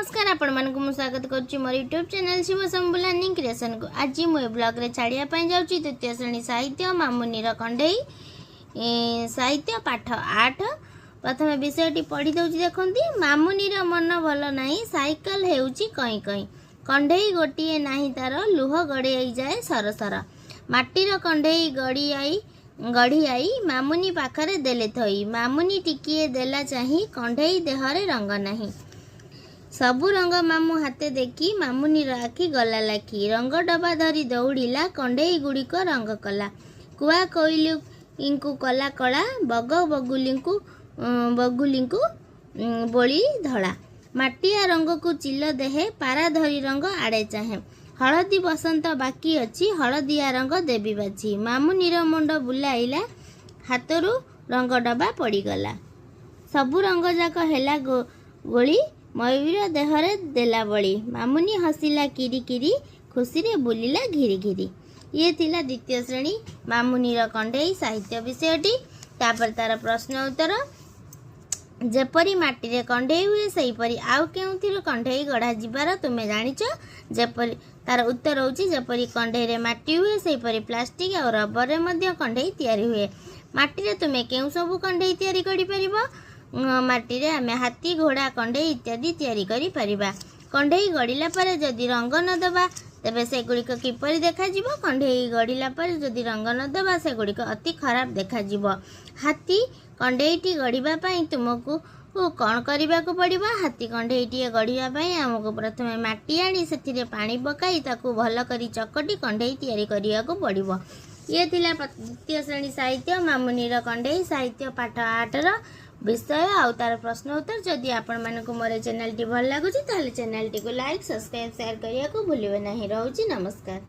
नमस्कार आपण मानक मु स्वागत करुच्ची मोर YouTube channel Shiv Shambhu learning creation को। आज मुझे ब्लॉग रे छाड़िया जाऊँगी तृतीय श्रेणी साहित्य मामुनीर कंडेई साहित्य पाठ 8। प्रथम विषयटी पढ़ी दौची देखती। मामुनीर मन भल नहीं साइकल हेउची कई कई कंडेई गोटे नहीं तार लुह गड़े जाए सरसर माटीर कंडेई गढ़ी आई मामुनी पाखरे देले थई मामुनी टिकिए देला चाही कंडेई देहरे रंग नहीं सबु रंग मामू हाथे देखी मामुनी आखि गला लाखी रंग डबा धरी दौड़िला कंडेई गुड़िक रंग कला कुआ कोइली को कला कला बग बगुली बोली धड़ा माटिया रंग को चिल देहे पारा धरी रंग आड़े चाहे हलदी बसंत बाकी अच्छी हलदिया रंग देवी बाछी मामुनीर मुंड बुलाइला हाथरू रंग डबा पड़गला सबु रंग जाक हेला गोली मयूर देहरे देला बड़ी मामुनी हसिला किरी किरी खुशी रे बुलिला घिरी घिरी। ये थिला द्वितीय श्रेणी मामुनीर कंडेई साहित्य विषयटी। तापर तार प्रश्न उत्तर जेपरी माटी रे कंडेई हुए सेहीपरी आउ केउथिर कंडेई गढ़ा जिबार तुमे जानिच। जेपरी तार उत्तर होची जेपरी कंडेई रे माटी हुए सेहीपरी प्लास्टिक और रबर रे मध्य कंडेई तयारी हुए। माटी रे तुमे केउ सबु कंडेई तयारी करि परिबो? माटी रे आमे हाथी घोड़ा कंडेई इत्यादि तयारी करि परिबा। कंडेई गड़िला पर जदि रंग न दबा तेबे से गुड़िक किपरि देखा जिवो? कंडेई गड़िला पर जदि रंग न दबा से गुड़िक अति खराब देखा जिवो। हाथी कंडेईटी गढ़िबा पई तुमको कौन करबाकू पड़िबो? हाथी कंडेईटी गढ़िबा पई हमको प्रथमे माटी आनी सेथिरे पानी पकाई ताकू भल करी चकटी कंडेई तयारी करियाकू पड़िबो। ये थिला द्वितीय श्रेणी साहित्य मामुनीर कंडेई साहित्य पाठ 8 रो विषय आउ तार प्रश्न उत्तर। जदि आपण मानकु मोर चैनल टी भल लागुची ताले चैनल टी को लाइक सब्सक्राइब शेयर करिया को भूलिबे नहीं। रहउची नमस्कार।